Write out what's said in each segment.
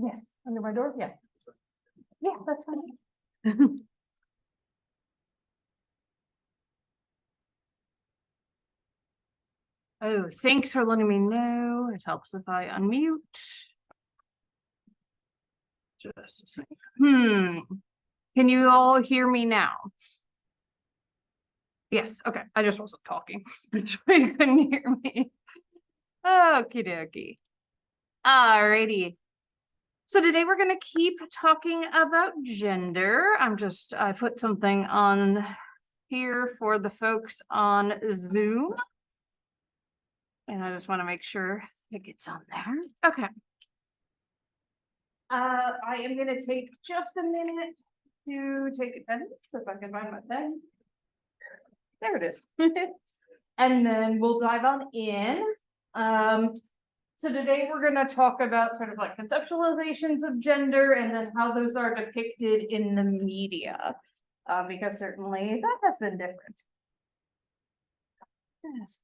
Yes, under my door, yeah. Yeah, that's fine. Oh, thanks for letting me know. It helps if I unmute. Just a second. Can you all hear me now? Yes, okay. I just wasn't talking. You couldn't hear me. Okie dokie. Alrighty. So today we're gonna keep talking about gender. I put something on here for the folks on Zoom. And I just want to make sure it gets on there. Okay. I am gonna take just a minute to take attendance, if I can find my pen. There it is. And then we'll dive on in. So today we're gonna talk about sort of like conceptualizations of gender and then how those are depicted in the media. Because certainly that has been different. Yes.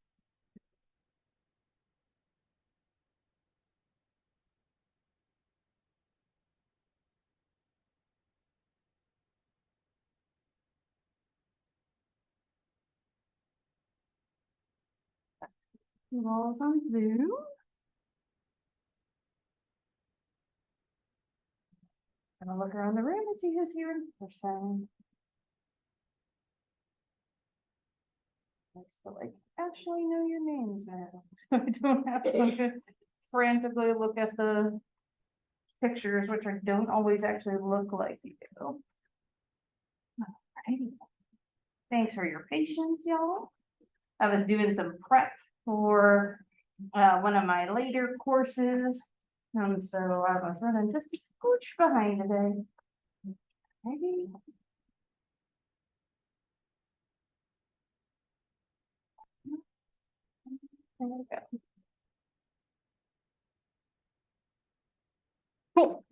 Walls on Zoom. Gonna look around the room and see who's here in person. I still like actually know your names now. I don't have to frantically look at the pictures, which I don't always actually look like you do. Alrighty. Thanks for your patience, y'all. I was doing some prep for one of my later courses. So I was running just a scooch behind today. Alrighty. There we go. Cool.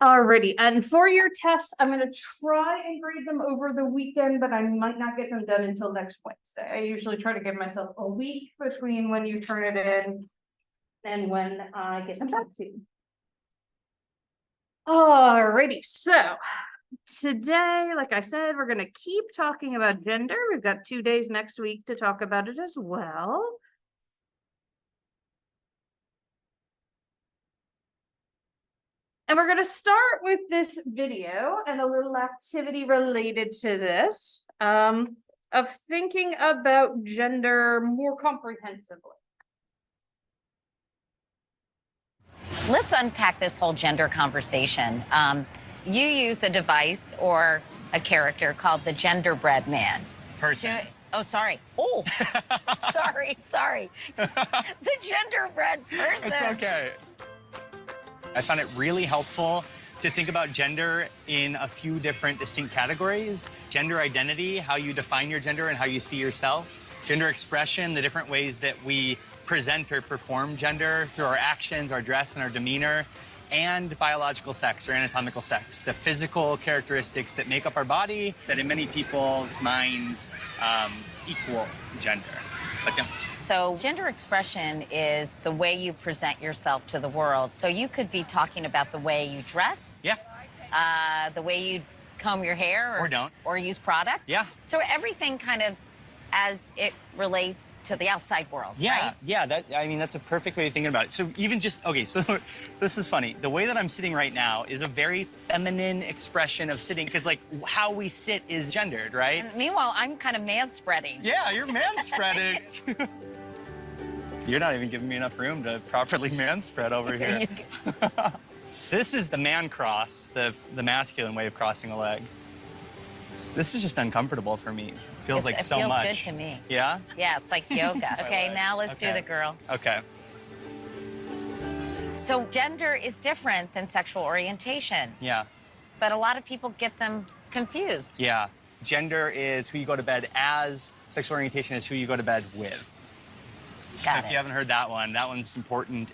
Alrighty, and for your tests, I'm gonna try and grade them over the weekend, but I might not get them done until next Wednesday. I usually try to give myself a week between when you turn it in and when I get them back to you. Alrighty, so today, like I said, we're gonna keep talking about gender. We've got 2 days next week to talk about it as well. And we're going to start with this video and a little activity related to this, of thinking about gender more comprehensively. Let's unpack this whole gender conversation. You use a device or a character called the genderbread man. Person. Oh, sorry. Oh, sorry. The genderbread person. It's okay. I found it really helpful to think about gender in a few different distinct categories. Gender identity, how you define your gender and how you see yourself. Gender expression, the different ways that we present or perform gender through our actions, our dress, and our demeanor. And biological sex or anatomical sex, the physical characteristics that make up our body that in many people's minds equal gender, but don't. So gender expression is the way you present yourself to the world. So you could be talking about the way you dress. Yeah. The way you comb your hair. Or don't. Or use product. Yeah. So everything kind of as it relates to the outside world, yeah, right? Yeah, I mean, that's a perfect way of thinking about it. So even just, okay, so this is funny. The way that I'm sitting right now is a very feminine expression of sitting, because like how we sit is gendered, right? And meanwhile, I'm kind of man-spreading. Yeah, you're man-spreading. You're not even giving me enough room to properly man-spread over here. This is the man cross, the masculine way of crossing a leg. This is just uncomfortable for me. Feels like so much. It feels good to me. Yeah? Yeah, it's like yoga. Okay, now let's do the girl. Okay. So gender is different than sexual orientation. Yeah. But a lot of people get them confused. Yeah. Gender is who you go to bed as. Sexual orientation is who you go to bed with. So if you haven't heard that one, that one's important.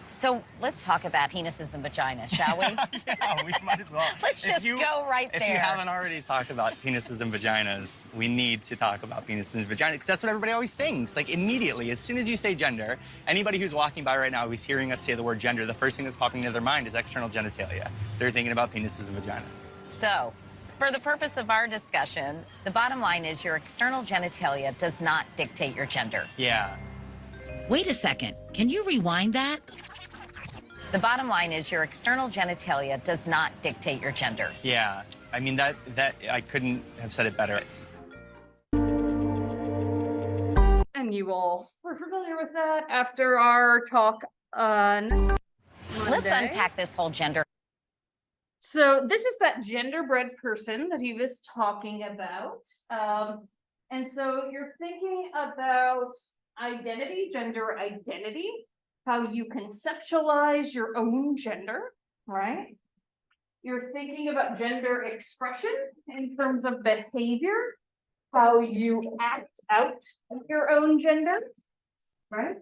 So let's talk about penises and vaginas, shall we? Yeah, we might as well. Let's If just you- go right If there. you haven't already talked about penises and vaginas, we need to talk about penises and vaginas because that's what everybody always thinks. Like immediately, as soon as you say gender, anybody who's walking by right now who's hearing us say the word gender, the first thing that's popping into their mind is external genitalia. They're thinking about penises and vaginas. So, for the purpose of our discussion, the bottom line is your external genitalia does not dictate your gender. Yeah. Wait a second. Can you rewind that? The bottom line is your external genitalia does not dictate your gender. Yeah. I mean, that I couldn't have said it better. And you all were familiar with that after our talk on Let's Monday. unpack this whole gender. So this is that genderbread person that he was talking about. And so you're thinking about identity, gender identity, how you conceptualize your own gender, right? You're thinking about gender expression in terms of behavior, how you act out your own gender, right?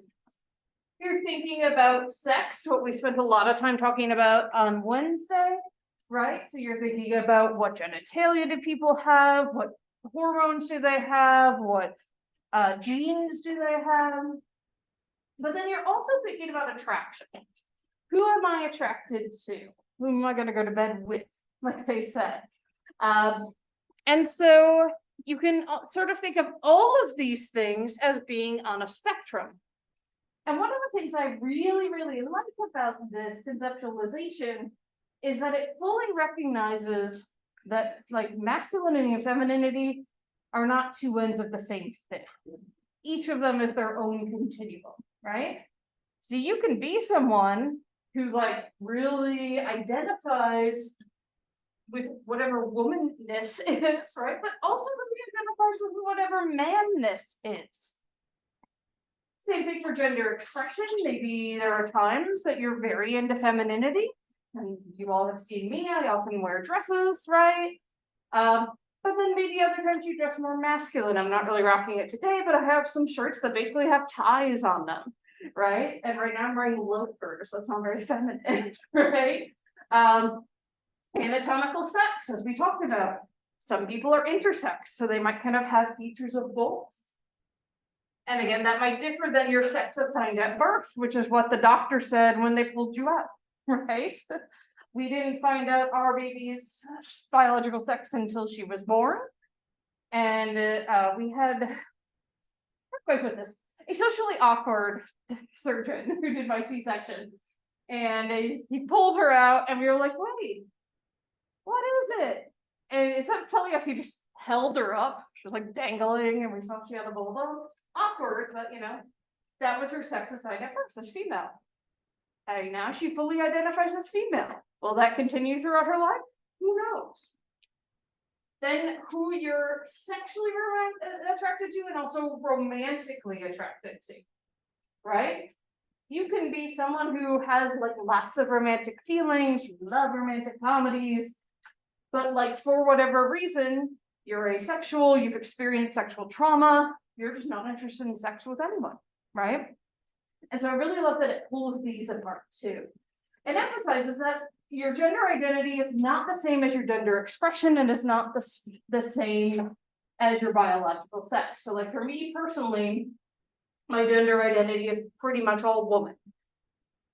You're thinking about sex, what we spent a lot of time talking about on Wednesday, right? So you're thinking about what genitalia do people have, what hormones do they have, what genes do they have? But then you're also thinking about attraction. Who am I attracted to? Who am I gonna go to bed with, like they said? And so you can sort of think of all of these things as being on a spectrum. And one of the things I really, really like about this conceptualization is that it fully recognizes that like masculinity and femininity are not two ends of the same thing. Each of them is their own continuum, right? So you can be someone who like really identifies with whatever womanness is, right? But also really identifies with whatever manness is. Same thing for gender expression. Maybe there are times that you're very into femininity, and you all have seen me, I often wear dresses, right? But then maybe other times you dress more masculine. I'm not really rocking it today, but I have some shirts that basically have ties on them, right? And right now I'm wearing loafers, so it's not very feminine, right? Anatomical sex, as we talked about. Some people are intersex, so they might kind of have features of both. And again, that might differ than your sex assigned at birth, which is what the doctor said when they pulled you out, right? We didn't find out our baby's biological sex until she was born. And we had, how do I put this? A socially awkward surgeon who did my C-section. And he pulled her out and we were like, wait, what is it? And instead of telling us, he just held her up. She was like dangling and we saw she had a vulva. Awkward, but you know, that was her sex assigned at birth, as female. And now she fully identifies as female. Will that continue throughout her life? Who knows? Then who you're sexually attracted to and also romantically attracted to, right? You can be someone who has like lots of romantic feelings, you love romantic comedies, but like for whatever reason, you're asexual, you've experienced sexual trauma, you're just not interested in sex with anyone, right? And so I really love that it pulls these apart too. It emphasizes that your gender identity is not the same as your gender expression and is not the same as your biological sex. So like for me personally, my gender identity is pretty much all woman.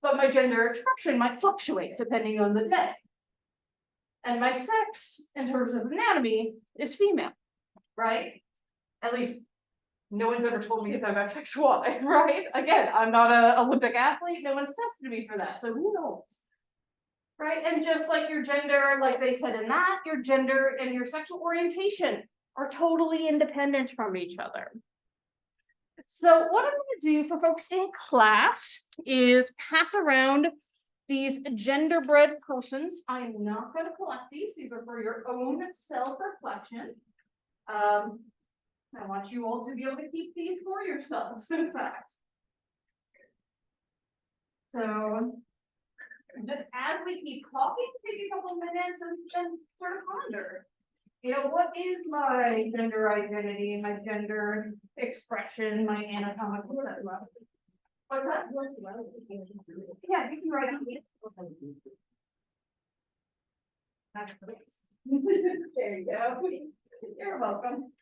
But my gender expression might fluctuate depending on the day. And my sex, in terms of anatomy, is female, right? At least no one's ever told me if I'm XXY, right? Again, I'm not an Olympic athlete, no one's tested me for that, so who knows? Right, and just like your gender, like they said in that, your gender and your sexual orientation are totally independent from each other. So what I'm gonna do for folks in class is pass around these genderbread persons. I'm not gonna collect these are for your own self-reflection. I want you all to be able to keep these for yourselves, in fact. So, just as we keep talking, take a couple minutes and sort of ponder. You know, what is my gender identity, my gender expression, my anatomical setup? What's that? Yeah, you can write on it. There you go. You're welcome.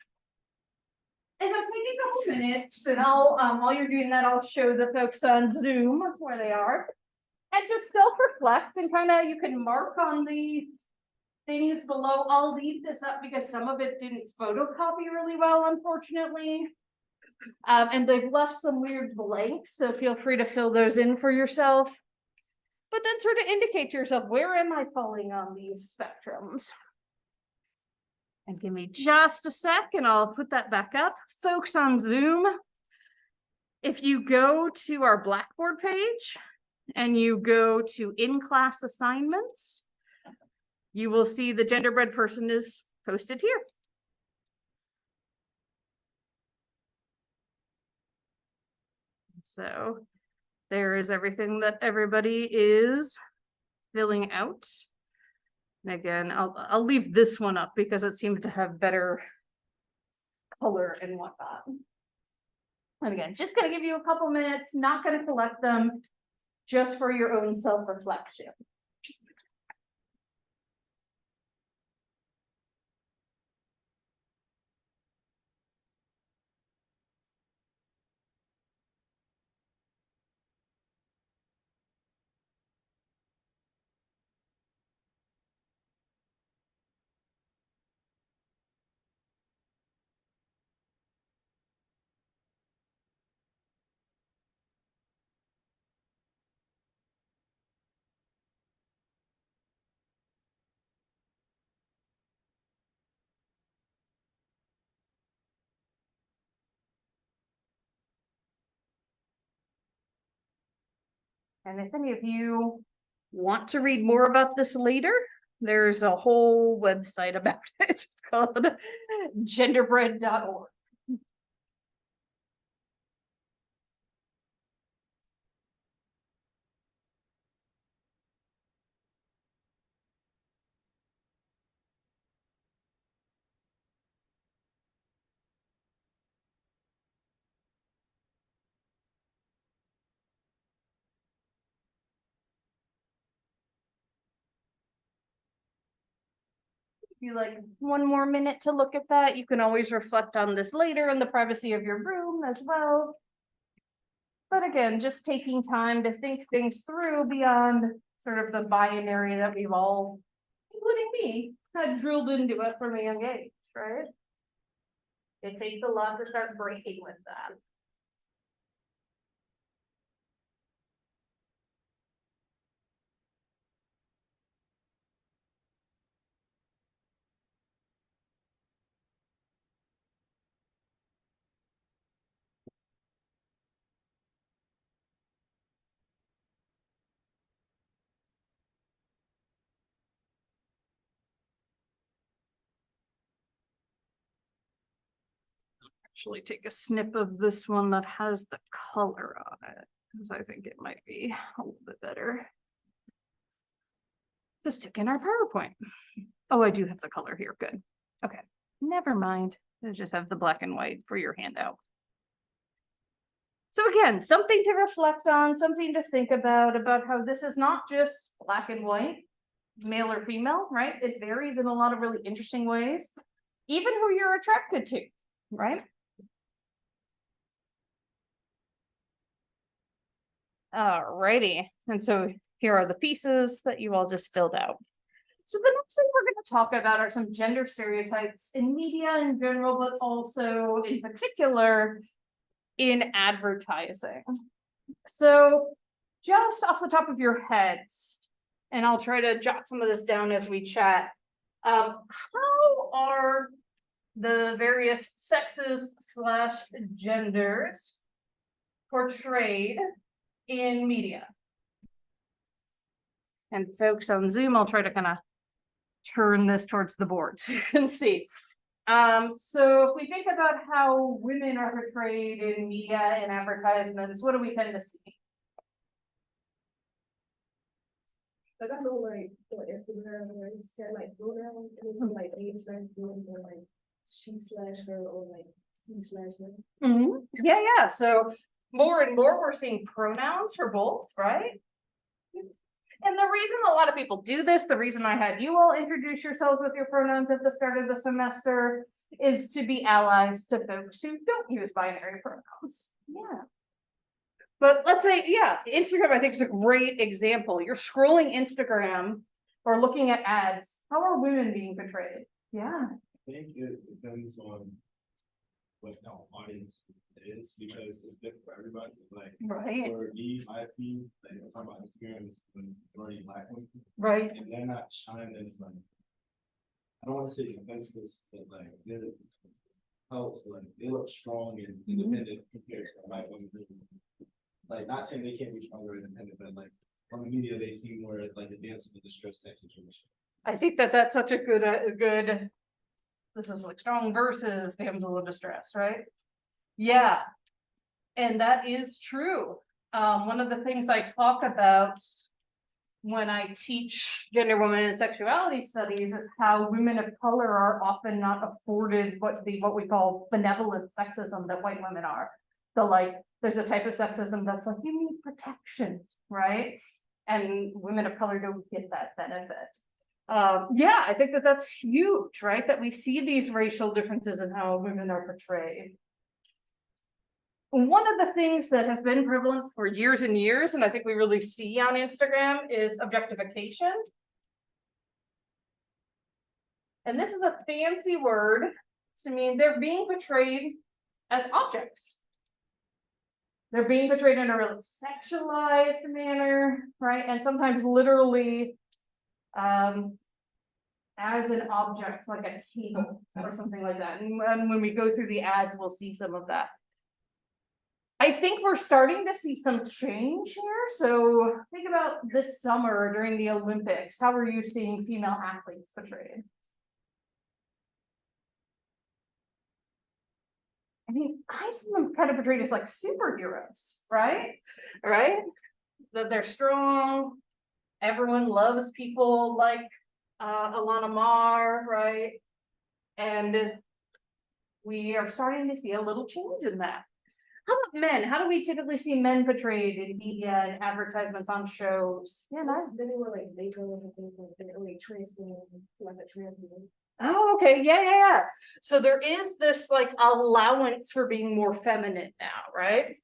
And it'll take a couple minutes and I'll, while you're doing that, I'll show the folks on Zoom where they are. And just self-reflect and kind of, you can mark on the things below. I'll leave this up because some of it didn't photocopy really well, unfortunately. And they've left some weird blanks, so feel free to fill those in for yourself. But then sort of indicate to yourself, where am I falling on these spectrums? And give me just a sec and I'll put that back up. Folks on Zoom, if you go to our Blackboard page and you go to in-class assignments, you will see the genderbread person is posted here. So there is everything that everybody is filling out. And again, I'll leave this one up because it seems to have better color and whatnot. And again, just gonna give you a couple minutes, not gonna collect them, just for your own self-reflection. And if any of you want to read more about this later, there's a whole website about it. It's called genderbread.org. If you like 1 more minute to look at that, you can always reflect on this later in the privacy of your room as well. But again, just taking time to think things through beyond sort of the binary that we've all, including me, had drilled into us from a young age, right? It takes a lot to start breaking with that. Actually take a snip of this one that has the color on it, because I think it might be a little bit better to stick in our PowerPoint. Oh, I do have the color here, good. Okay, never mind. I just have the black and white for your handout. So again, something to reflect on, something to think about how this is not just black and white, male or female, right? It varies in a lot of really interesting ways, even who you're attracted to, right? Alrighty, and so here are the pieces that you all just filled out. So the next thing we're going to talk about are some gender stereotypes in media in general, but also in particular in advertising. So just off the top of your heads, and I'll try to jot some of this down as we chat, how are the various sexes / genders portrayed in media? And folks on Zoom, I'll try to kind of turn this towards the board so you can see. So if we think about how women are portrayed in media and advertisements, what do we tend to see? I got no like Instagram where you said like go down and like /woman or like she/her or like he/her. Yeah. So more and more we're seeing pronouns for both, right? And the reason a lot of people do this, the reason I had you all introduce yourselves with your pronouns at the start of the semester is to be allies to folks who don't use binary pronouns. Yeah. But let's say, yeah, Instagram I think is a great example. You're scrolling Instagram or looking at ads. How are women being portrayed? Yeah. I think it depends on what the audience is, because it's different for everybody, like. Right. For me, my feed, like, if I'm talking about experience with majority black women, Right. and they're not shining, like. I don't wanna say defenseless, but like, they're helpful, like, they look strong and independent compared to white women. Like, not saying they can't be stronger and independent, but like, on the media, they seem more as like a dance in the distress type situation. I think that that's such a good. This is like strong versus damsel in distress, right? Yeah. And that is true. One of the things I talk about when I teach gender, women, and sexuality studies is how women of color are often not afforded what we call benevolent sexism that white women are. There's a type of sexism that's like, you need protection, right? And women of color don't get that benefit. Yeah, I think that that's huge, right? That we see these racial differences in how women are portrayed. One of the things that has been prevalent for years and years, and I think we really see on Instagram, is objectification. And this is a fancy word to mean they're being portrayed as objects. They're being portrayed in a really sexualized manner, right? And sometimes literally as an object, like a table or something like that. And when we go through the ads, we'll see some of that. I think we're starting to see some change here. So think about this summer during the Olympics. How are you seeing female athletes portrayed? I mean, I see them kind of portrayed as like superheroes, right? Right? That they're strong. Everyone loves people like Alana Mar, right? And we are starting to see a little change in that. How about men? How do we typically see men portrayed in media and advertisements on shows? Yeah, nice. Then they were like, they go and things like that, like transform like a trans woman. Oh, okay. Yeah. So there is this like allowance for being more feminine now, right?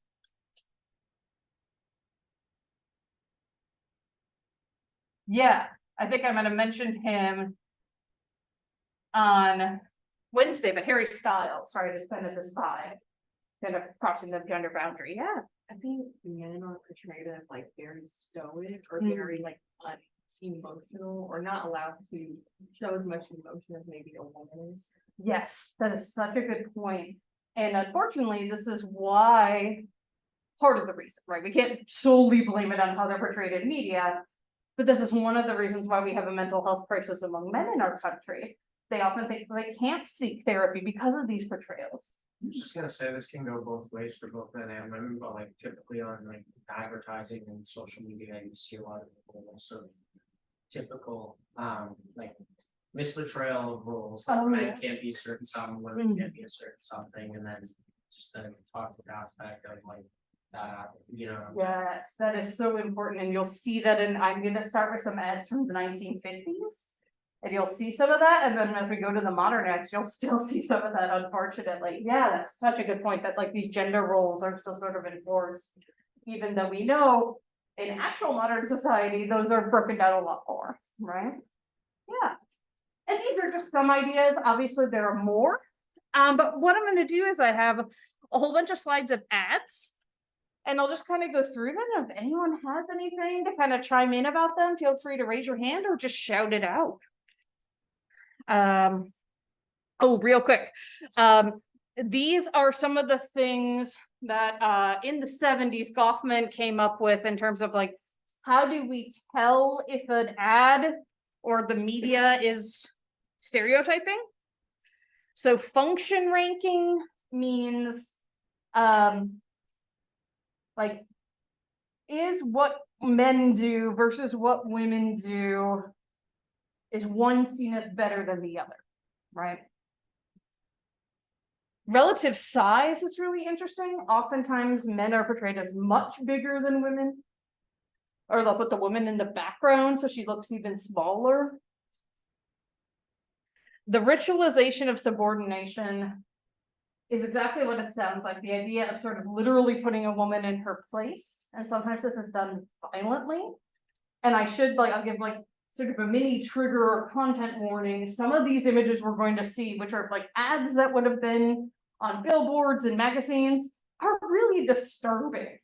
Yeah, I think I might have mentioned him on Wednesday, but Harry Styles, right, is kind of this vibe, kind of crossing the gender boundary. Yeah. I think men are portrayed as like very stoic or Mm. very like unemotional or not allowed to show as much emotion as maybe a woman is. Yes, that is such a good point. And unfortunately, this is why part of the reason, right? We can't solely blame it on how they're portrayed in media, but this is one of the reasons why we have a mental health crisis among men in our country. They often think they can't seek therapy because of these portrayals. I'm just gonna say this can go both ways for both men and women, but like typically on like advertising and social media, you see a lot of roles of typical like misportrayal of roles. Like Oh, men yeah. can't be certain something, women Mhm. can't be a certain something, and then just the toxic aspect of like that, you know. Yes, that is so important, and you'll see that I'm gonna start with some ads from the 1950s. And you'll see some of that, and then as we go to the modern ads, you'll still see some of that, unfortunately. Yeah, that's such a good point, that like these gender roles are still sort of enforced. Even though we know in actual modern society, those are broken down a lot more, right? Yeah. And these are just some ideas, obviously there are more. But what I'm gonna do is I have a whole bunch of slides of ads. And I'll just kind of go through them. If anyone has anything to kind of chime in about them, feel free to raise your hand or just shout it out. Oh, real quick. These are some of the things that in the 70s Goffman came up with in terms of like, how do we tell if an ad or the media is stereotyping? So function ranking means like, is what men do versus what women do, is one seen as better than the other, right? Relative size is really interesting. Oftentimes men are portrayed as much bigger than women. Or they'll put the woman in the background so she looks even smaller. The ritualization of subordination is exactly what it sounds like. The idea of sort of literally putting a woman in her place. And sometimes this is done violently. And I'll give like sort of a mini trigger or content warning. Some of these images we're going to see, which are like ads that would have been on billboards and magazines, are really disturbing.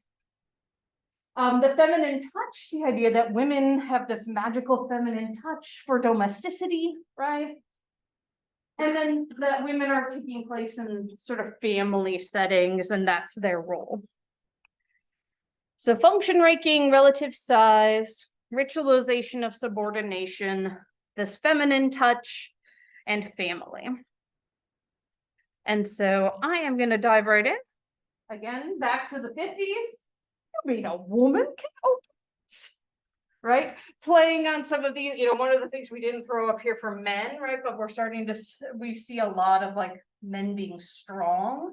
The feminine touch, the idea that women have this magical feminine touch for domesticity, right? And then that women are taking place in sort of family settings, and that's their role. So function ranking, relative size, ritualization of subordination, this feminine touch, and family. And so I am going to dive right in. Again, back to the 50s. I mean, a woman can open it, right? Playing on some of these, one of the things we didn't throw up here for men, right? But we're starting to, we see a lot of like men being strong.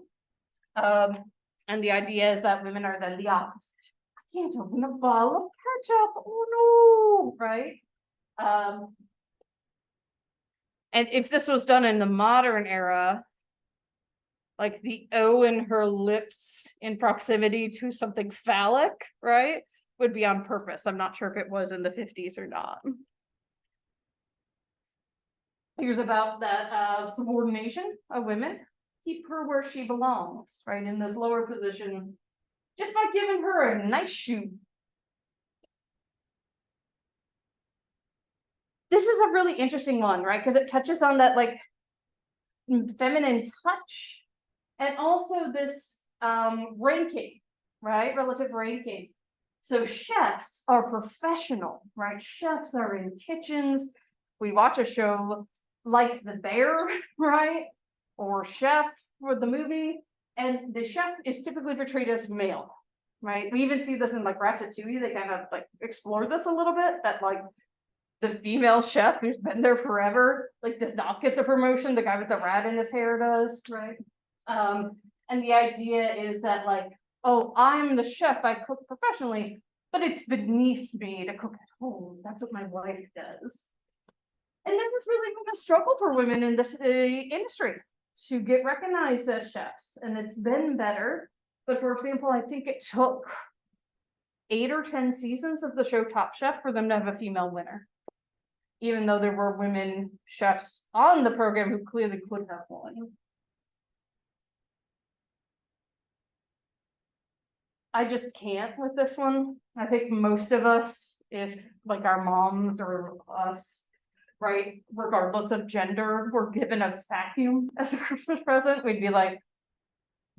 And the idea is that women are then the opposite. I can't open a bottle of ketchup. Oh no, right? And if this was done in the modern era, like the O in her lips in proximity to something phallic, right, would be on purpose. I'm not sure if it was in the 50s or not. Here's about that subordination of women. Keep her where she belongs, right, in this lower position, just by giving her a nice shoe. This is a really interesting one, right, because it touches on that like feminine touch. And also this ranking, right? Relative ranking. So chefs are professional, right? Chefs are in kitchens. We watch a show like The Bear, right? Or Chef for the movie. And the chef is typically portrayed as male, right? We even see this in like Ratatouille. They kind of like explore this a little bit, that like the female chef who's been there forever, like does not get the promotion. The guy with the rat in his hair does, right? And the idea is that like, oh, I'm the chef, I cook professionally, but it's beneath me to cook at home. That's what my wife does. And this has really been a struggle for women in this industry to get recognized as chefs, and it's been better. But for example, I think it took 8 or 10 seasons of the show Top Chef for them to have a female winner, even though there were women chefs on the program who clearly could have won. I just can't with this one. I think most of us, if like our moms or us, right, regardless of gender, were given a vacuum as a Christmas present, we'd be like,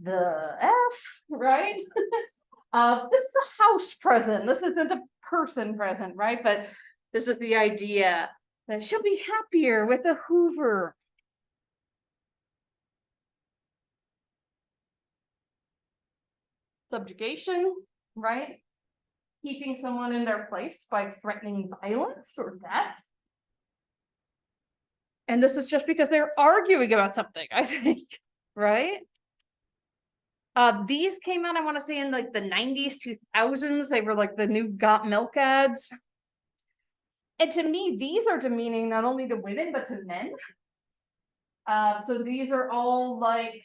the F, right? This is a house present. This isn't a person present, right? But this is the idea that she'll be happier with a Hoover. Subjugation, right? Keeping someone in their place by threatening violence or death. And this is just because they're arguing about something, I think, right? These came out, I want to say, in like the 90s, 2000s. They were like the new Got Milk ads. And to me, these are demeaning not only to women, but to men. So these are all like,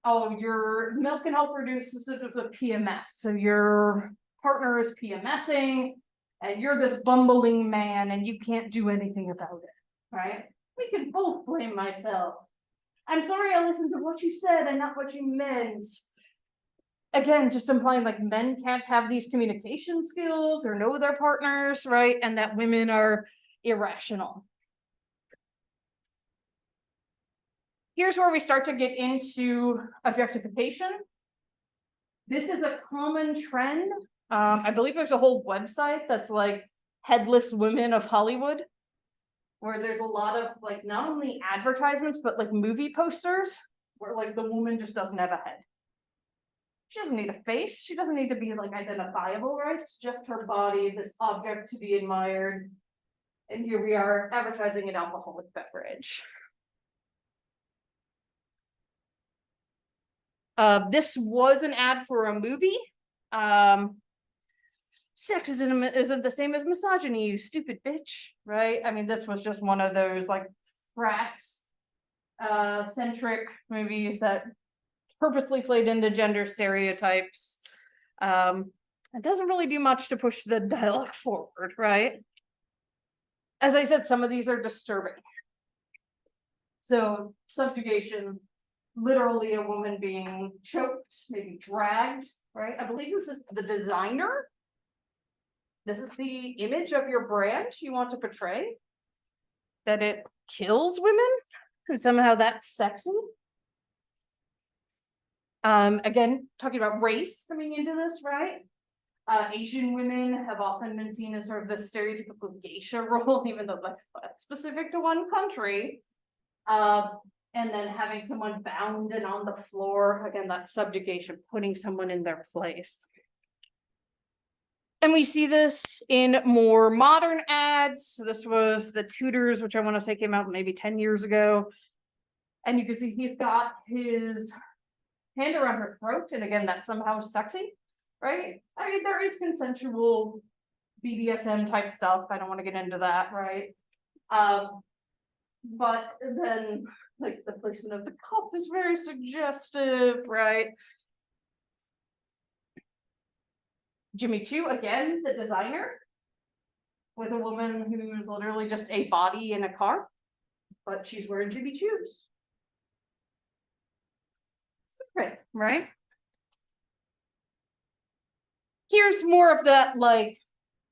oh, your milk can help reduce the symptoms of PMS. So your partner is PMSing, and you're this bumbling man, and you can't do anything about it, right? We can both blame myself. I'm sorry I listened to what you said and not what you meant. Again, just implying like men can't have these communication skills or know their partners, right? And that women are irrational. Here's where we start to get into objectification. This is a common trend. I believe there's a whole website that's like Headless Women of Hollywood, where there's a lot of like not only advertisements, but like movie posters where like the woman just doesn't have a head. She doesn't need a face. She doesn't need to be like identifiable, right? It's just her body, this object to be admired. And here we are advertising an alcoholic beverage. This was an ad for a movie. Sexism isn't the same as misogyny, you stupid bitch, right? I mean, this was just one of those like frats centric movies that purposely played into gender stereotypes. It doesn't really do much to push the dialogue forward, right? As I said, some of these are disturbing. So subjugation, literally a woman being choked, maybe dragged, right? I believe this is the designer. This is the image of your brand you want to portray. That it kills women and somehow that's sexy. Again, talking about race coming into this, right? Asian women have often been seen as sort of the stereotypical geisha role, even though that's specific to one country. And then having someone bound and on the floor, again, that's subjugation, putting someone in their place. And we see this in more modern ads. So this was the Tudors, which I want to say came out maybe 10 years ago. And you can see he's got his hand around her throat, and again, that's somehow sexy, right? I mean, there is consensual BDSM type stuff. I don't want to get into that, right? But then, like, the placement of the cup is very suggestive, right? Jimmy Choo, again, the designer, with a woman who's literally just a body in a car, but she's wearing Jimmy Choo's. Right, right? Here's more of that like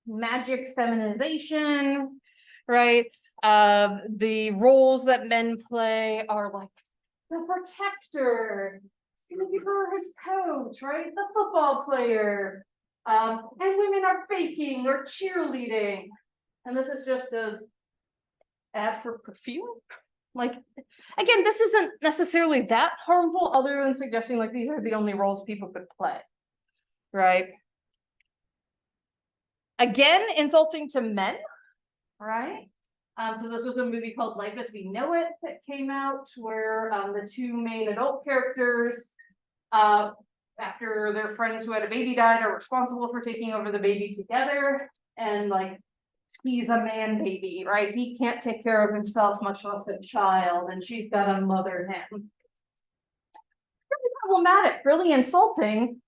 magic feminization, right? The roles that men play are like the protector, looking for his coat, right? The football player, and women are baking or cheerleading, and this is just a ad for perfume. Like, again, this isn't necessarily that harmful other than suggesting like these are the only roles people could play, right? Again, insulting to men, right? So this was a movie called Life as We Know It that came out where the two main adult characters, after their friends who had a baby died, are responsible for taking over the baby together, and like he's a man baby, right? He can't take care of himself, much less a child, and she's got to mother him. Really problematic, really insulting,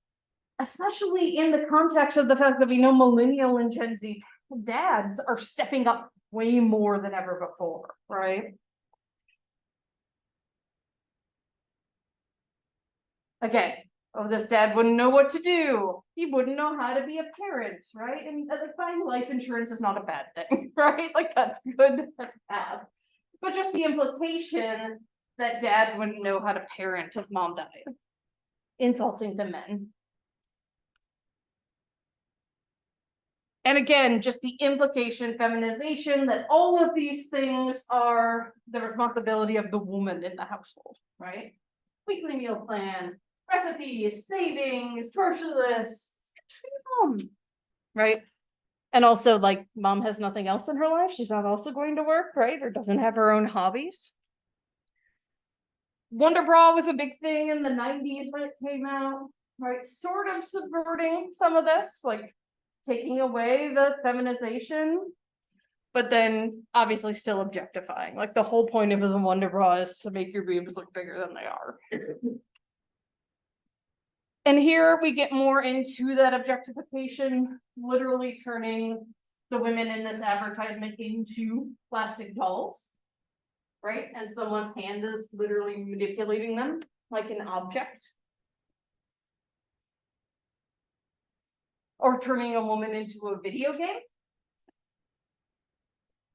especially in the context of the fact that we know millennial and Gen Z dads are stepping up way more than ever before, right? Again, oh, this dad wouldn't know what to do. He wouldn't know how to be a parent, right? And like buying life insurance is not a bad thing, right? Like that's good to have. But just the implication that dad wouldn't know how to parent if mom died. Insulting to men. And again, just the implication, feminization, that all of these things are the responsibility of the woman in the household, right? Weekly meal plan, recipes, savings, grocery lists, right? And also, like, mom has nothing else in her life. She's not also going to work, right? Or doesn't have her own hobbies. Wonder Bra was a big thing in the 90s when it came out, right? Sort of subverting some of this, like taking away the feminization, but then obviously still objectifying. Like the whole point of a Wonder Bra is to make your boobs look bigger than they are. And here we get more into that objectification, literally turning the women in this advertisement into plastic dolls, right? And someone's hand is literally manipulating them like an object. Or turning a woman into a video game,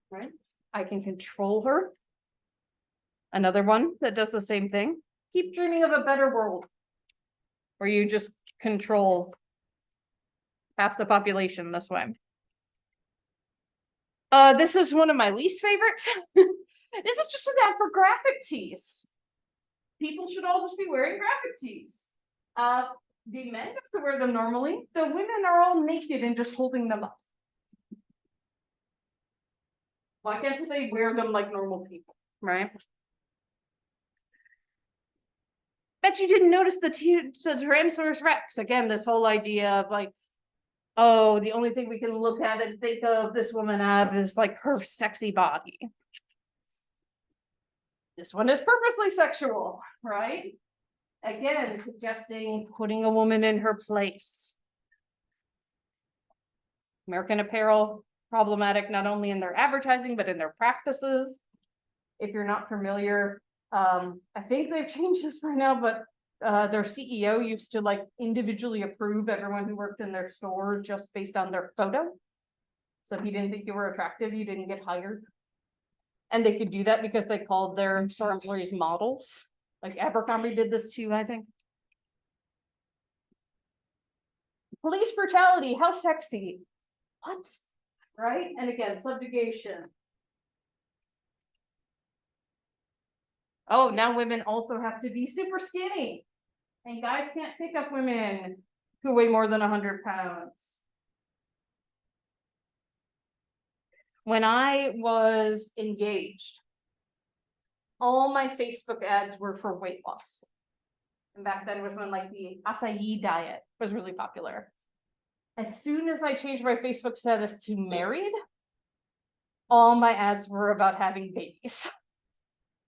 right? I can control her. Another one that does the same thing. Keep dreaming of a better world where you just control half the population this way. This is one of my least favorites. This is just an ad for graphic tees. People should all just be wearing graphic tees. The men have to wear them normally. The women are all naked and just holding them up. Why can't they wear them like normal people, right? Bet you didn't notice the Tyrannosaurus Rex. Again, this whole idea of like, oh, the only thing we can look at and think of this woman as is like her sexy body. This one is purposely sexual, right? Again, suggesting putting a woman in her place. American Apparel, problematic not only in their advertising, but in their practices. If you're not familiar, I think they've changed this by now, but their CEO used to like individually approve everyone who worked in their store just based on their photo. So if you didn't think you were attractive, you didn't get hired. And they could do that because they called their store employees models. Like Abercrombie did this too, I think. Police brutality, how sexy. What? Right? And again, subjugation. Oh, now women also have to be super skinny. And guys can't pick up women who weigh more than 100 pounds. When I was engaged, all my Facebook ads were for weight loss. And back then was when like the acai diet was really popular. As soon as I changed my Facebook status to married, all my ads were about having babies.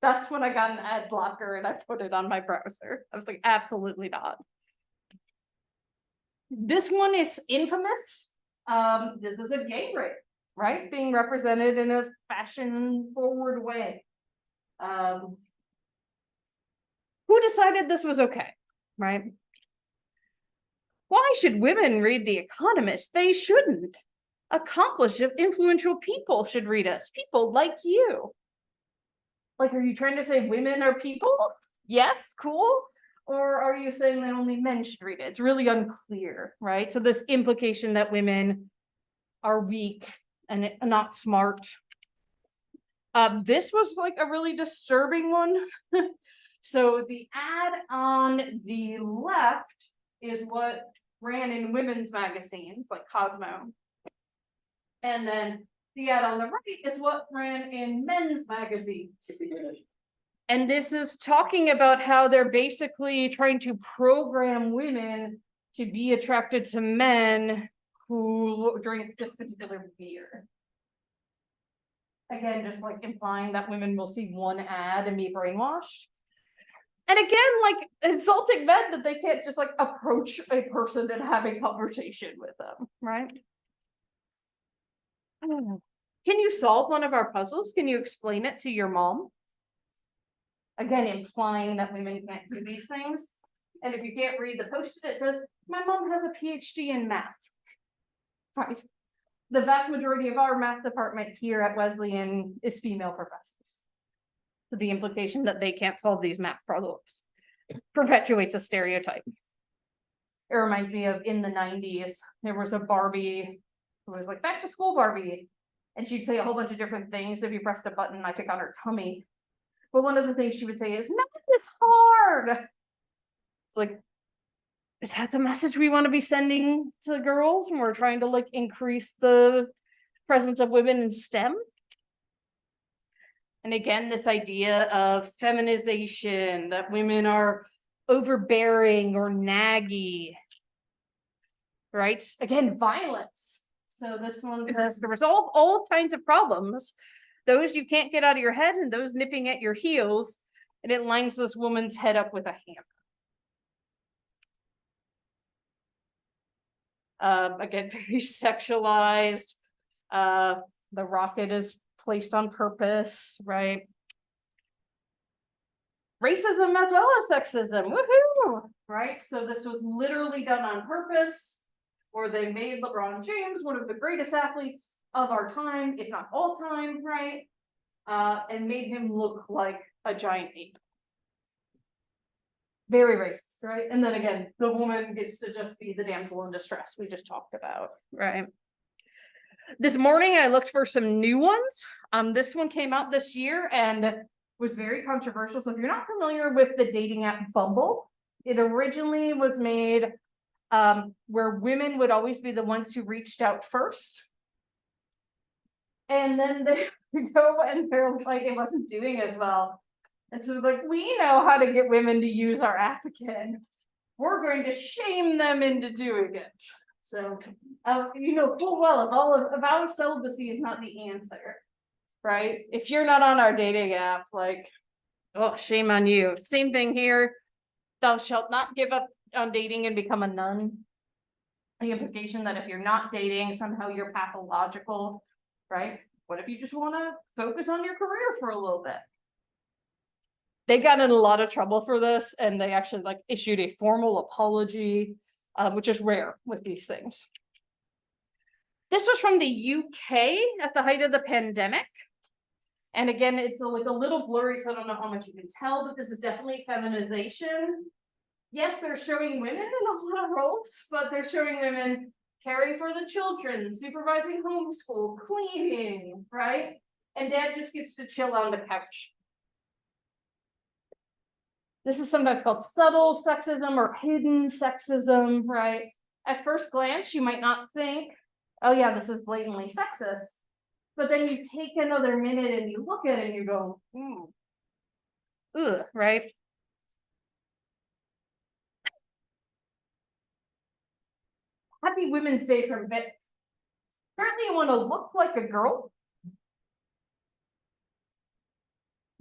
That's when I got an ad blocker and I put it on my browser. I was like, absolutely not. This one is infamous. This is a gay rape, right? Being represented in a fashion forward way. Who decided this was okay, right? Why should women read The Economist? They shouldn't. Accomplished, influential people should read us. People like you. Like, are you trying to say women are people? Yes, cool. Or are you saying that only men should read it? It's really unclear, right? So this implication that women are weak and not smart. This was like a really disturbing one. So the ad on the left is what ran in women's magazines like Cosmo. And then the ad on the right is what ran in men's magazines. And this is talking about how they're basically trying to program women to be attracted to men who drink this particular beer. Again, just like implying that women will see one ad and be brainwashed. And again, like insulting men that they can't just like approach a person and have a conversation with them, right? Can you solve one of our puzzles? Can you explain it to your mom? Again, implying that women can't do these things. And if you can't read the post-it, it says, my mom has a PhD in math. Right. The vast majority of our math department here at Wesleyan is female professors. So the implication that they can't solve these math problems perpetuates a stereotype. It reminds me of in the 90s, there was a Barbie who was like back to school Barbie. And she'd say a whole bunch of different things. If you pressed a button, I think on her tummy. But one of the things she would say is, math is hard. It's like, is that the message we want to be sending to girls when we're trying to like increase the presence of women in STEM? And again, this idea of feminization, that women are overbearing or naggy, right? Again, violence. So this one says to resolve all kinds of problems, those you can't get out of your head and those nipping at your heels, and it lines this woman's head up with a hammer. Again, very sexualized. The rocket is placed on purpose, right? Racism as well as sexism, woohoo! Right? So this was literally done on purpose, or they made LeBron James one of the greatest athletes of our time, if not all time, right? And made him look like a giant ape. Very racist, right? And then again, the woman gets to just be the damsel in distress we just talked about, right? This morning I looked for some new ones. This one came out this year and was very controversial. So if you're not familiar with the dating app Bumble, it originally was made where women would always be the ones who reached out first. And then they go and they're like, it wasn't doing as well. And so like, we know how to get women to use our app again. We're going to shame them into doing it. So, you know full well if our celibacy is not the answer, right? If you're not on our dating app, like, oh, shame on you. Same thing here. Thou shalt not give up on dating and become a nun. The implication that if you're not dating, somehow you're pathological, right? What if you just want to focus on your career for a little bit? They got in a lot of trouble for this, and they actually like issued a formal apology, which is rare with these things. This was from the UK at the height of the pandemic. And again, it's like a little blurry, so I don't know how much you can tell, but this is definitely feminization. Yes, they're showing women in a lot of roles, but they're showing women caring for the children, supervising homeschool, cleaning, right? And dad just gets to chill on the couch. This is sometimes called subtle sexism or hidden sexism, right? At first glance, you might not think, oh yeah, this is blatantly sexist. But then you take another minute and you look at it and you go, ugh, right? Happy Women's Day from Vic. Apparently you want to look like a girl.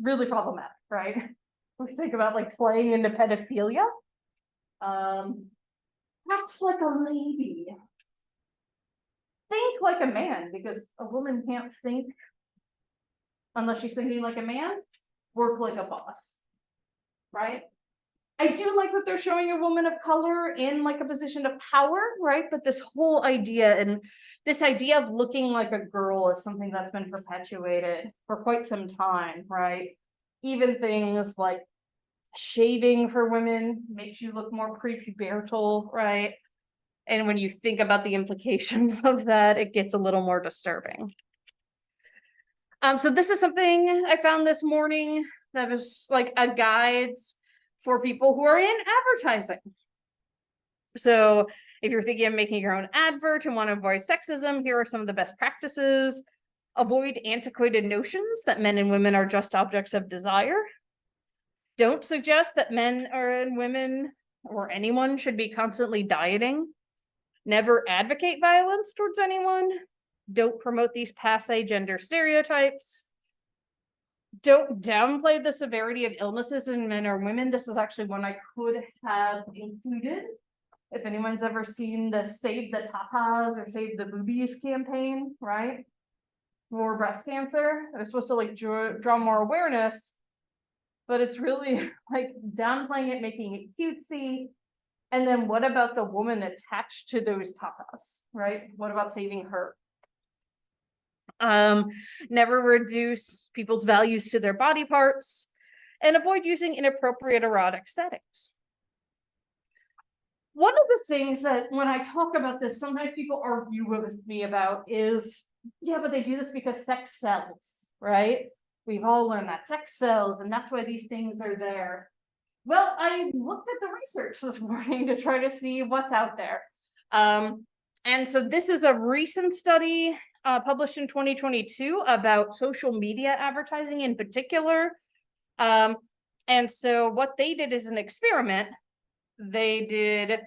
Really problematic, right? We think about like playing into pedophilia. Acts like a lady. Think like a man, because a woman can't think unless she's thinking like a man. Work like a boss, right? I do like that they're showing a woman of color in like a position of power, right? But this whole idea and this idea of looking like a girl is something that's been perpetuated for quite some time, right? Even things like shaving for women makes you look more prepubertal, right? And when you think about the implications of that, it gets a little more disturbing. So this is something I found this morning that was like a guides for people who are in advertising. So if you're thinking of making your own advert and want to avoid sexism, here are some of the best practices. Avoid antiquated notions that men and women are just objects of desire. Don't suggest that men and women or anyone should be constantly dieting. Never advocate violence towards anyone. Don't promote these passé gender stereotypes. Don't downplay the severity of illnesses in men or women. This is actually one I could have included. If anyone's ever seen the Save the Tatas or Save the Boobies campaign, right? For breast cancer, it was supposed to like draw more awareness, but it's really like downplaying it, making it cutesy. And then what about the woman attached to those tatas, right? What about saving her? Never reduce people's values to their body parts, and avoid using inappropriate erotic settings. One of the things that when I talk about this, sometimes people argue with me about is, yeah, but they do this because sex sells, right? We've all learned that sex sells, and that's why these things are there. Well, I looked at the research this morning to try to see what's out there. And so this is a recent study published in 2022 about social media advertising in particular. And so what they did is an experiment. They did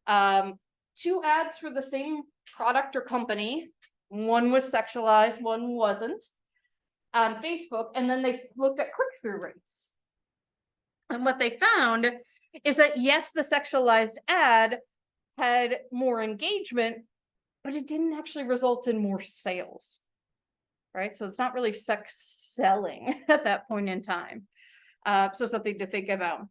2 ads for the same product or company. One was sexualized, one wasn't, on Facebook, and then they looked at click-through rates. And what they found is that yes, the sexualized ad had more engagement, but it didn't actually result in more sales, right? So it's not really sex selling at that point in time. So something to think about.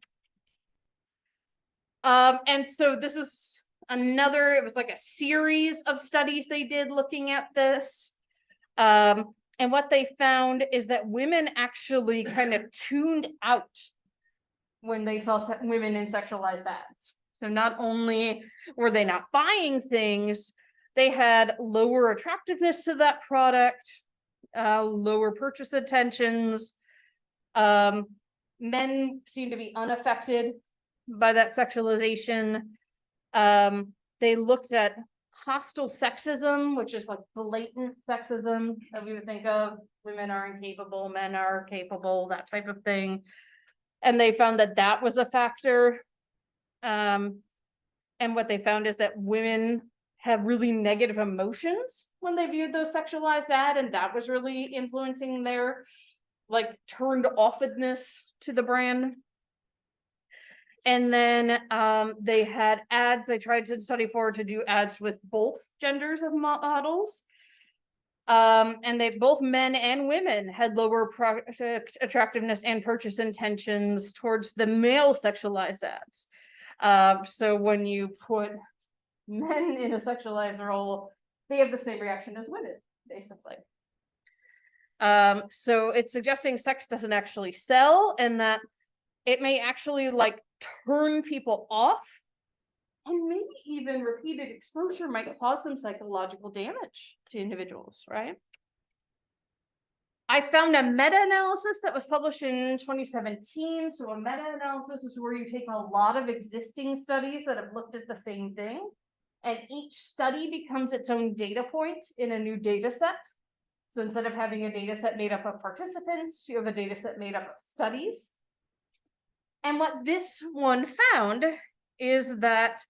And so this is another, it was like a series of studies they did looking at this. And what they found is that women actually kind of tuned out when they saw women in sexualized ads. So not only were they not buying things, they had lower attractiveness to that product, lower purchase intentions. Men seem to be unaffected by that sexualization. They looked at hostile sexism, which is like blatant sexism that we would think of. Women are incapable, men are capable, that type of thing. And they found that that was a factor. And what they found is that women have really negative emotions when they viewed those sexualized ad, and that was really influencing their like turned offedness to the brand. And then they had ads, they tried to study forward to do ads with both genders of models. And they both men and women had lower product attractiveness and purchase intentions towards the male sexualized ads. So when you put men in a sexualized role, they have the same reaction as women, basically. So it's suggesting sex doesn't actually sell, and that it may actually like turn people off, and maybe even repeated exposure might cause some psychological damage to individuals, right? I found a meta-analysis that was published in 2017. So a meta-analysis is where you take a lot of existing studies that have looked at the same thing, and each study becomes its own data point in a new data set. So instead of having a data set made up of participants, you have a data set made up of studies. And what this one found is that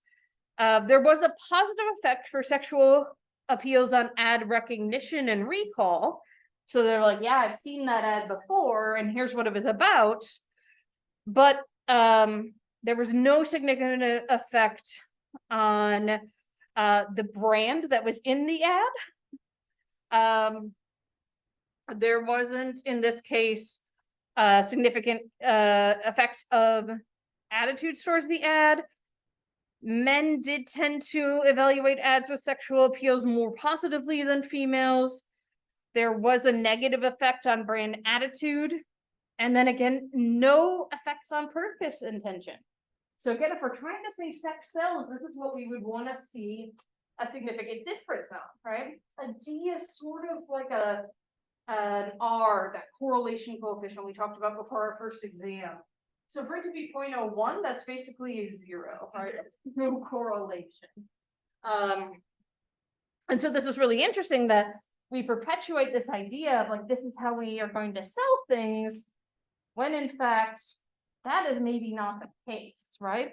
there was a positive effect for sexual appeals on ad recognition and recall. So they're like, yeah, I've seen that ad before, and here's what it was about. But there was no significant effect on the brand that was in the ad. There wasn't, in this case, significant effect of attitudes towards the ad. Men did tend to evaluate ads with sexual appeals more positively than females. There was a negative effect on brand attitude. And then again, no effects on purchase intention. So again, if we're trying to say sex sells, this is what we would want to see a significant difference on, right? A D is sort of like an R, that correlation coefficient we talked about before our first exam. So for it to be 0.01, that's basically a 0, right? No correlation. And so this is really interesting that we perpetuate this idea of like, this is how we are going to sell things, when in fact, that is maybe not the case, right?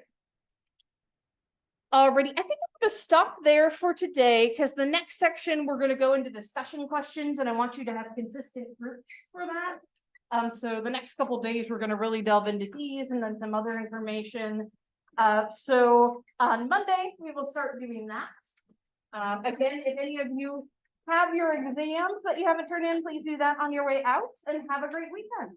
Alrighty, I think I'm going to stop there for today, because the next section we're going to go into discussion questions, and I want you to have consistent groups for that. So the next couple days we're going to really delve into these and then some other information. So on Monday we will start doing that. Again, if any of you have your exams that you haven't turned in, please do that on your way out, and have a great weekend.